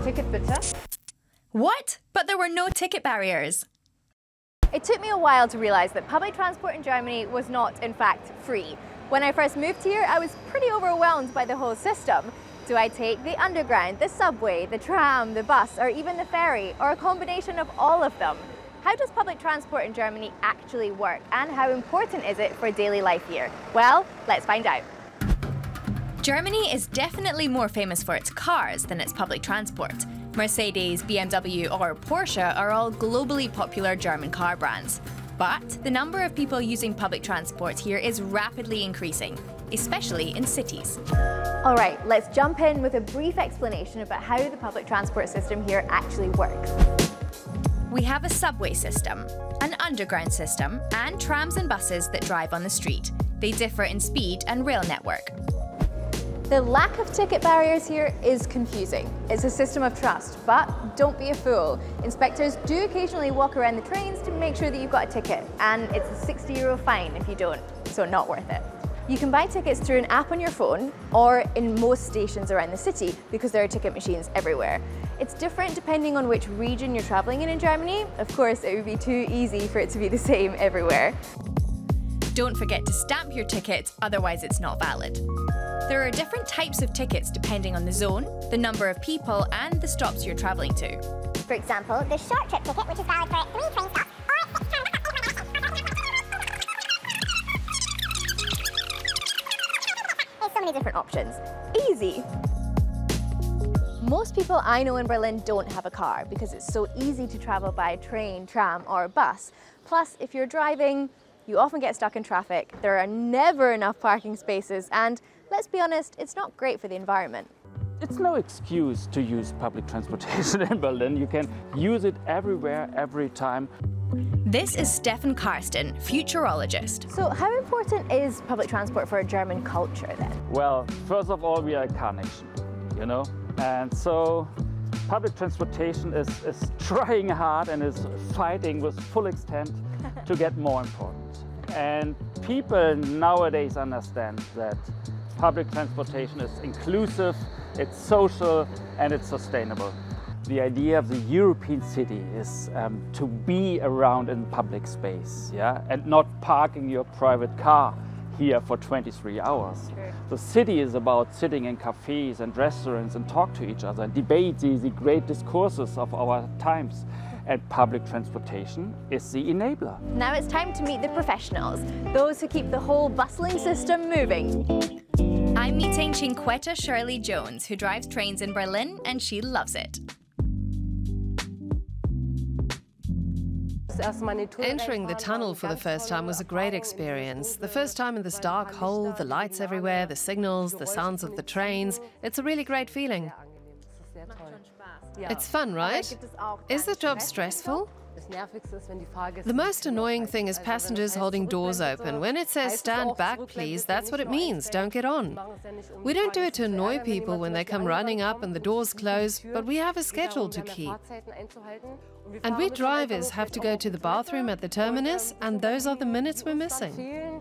Ticket bitte. What? But there were no ticket barriers. It took me a while to realise that public transport in Germany was not, in fact, free. When I first moved here, I was pretty overwhelmed by the whole system. Do I take the underground, the subway, the tram, the bus, or even the ferry, or a combination of all of them? How does public transport in Germany actually work, and how important is it for daily life here? Well, let's find out. Germany is definitely more famous for its cars than its public transport. Mercedes, BMW or Porsche are all globally popular German car brands. But the number of people using public transport here is rapidly increasing, especially in cities. All right, let's jump in with a brief explanation about how the public transport system here actually works. We have a subway system, an underground system, and trams and buses that drive on the street. They differ in speed and rail network. The lack of ticket barriers here is confusing. It's a system of trust, but don't be a fool. Inspectors do occasionally walk around the trains to make sure that you've got a ticket, and it's a €60 fine if you don't, so not worth it. You can buy tickets through an app on your phone or in most stations around the city because there are ticket machines everywhere. It's different depending on which region you're travelling in Germany. Of course, it would be too easy for it to be the same everywhere. Don't forget to stamp your ticket, otherwise it's not valid. There are different types of tickets depending on the zone, the number of people and the stops you're travelling to. For example, the short trip ticket, which is valid for 3 train stops, There's so many different options. Easy! Most people I know in Berlin don't have a car because it's so easy to travel by train, tram or bus. Plus, if you're driving, you often get stuck in traffic, there are never enough parking spaces, and let's be honest, it's not great for the environment. It's no excuse to use public transportation in Berlin. You can use it everywhere, every time. This is Stefan Karsten, futurologist. So how important is public transport for a German culture then? Well, first of all, we are a car nation, you know? And so public transportation is trying hard and is fighting with full extent to get more important. And people nowadays understand that public transportation is inclusive, it's social, and it's sustainable. The idea of the European city is to be around in public space, yeah, and not parking your private car here for 23 hours. Sure. The city is about sitting in cafes and restaurants and talk to each other and debate the great discourses of our times. And public transportation is the enabler. Now it's time to meet the professionals, those who keep the whole bustling system moving. I'm meeting Cinquetta Shirley Jones, who drives trains in Berlin, and she loves it. Entering the tunnel for the first time was a great experience. The first time in this dark hole, the lights everywhere, the signals, the sounds of the trains. It's a really great feeling. It's fun, right? Is the job stressful? The most annoying thing is passengers holding doors open. When it says stand back, please, that's what it means, don't get on. We don't do it to annoy people when they come running up and the doors close, but we have a schedule to keep. And we drivers have to go to the bathroom at the terminus, and those are the minutes we're missing.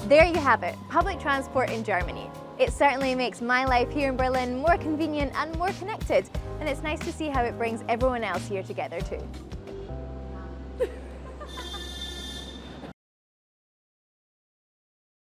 There you have it, public transport in Germany. It certainly makes my life here in Berlin more convenient and more connected, and it's nice to see how it brings everyone else here together too.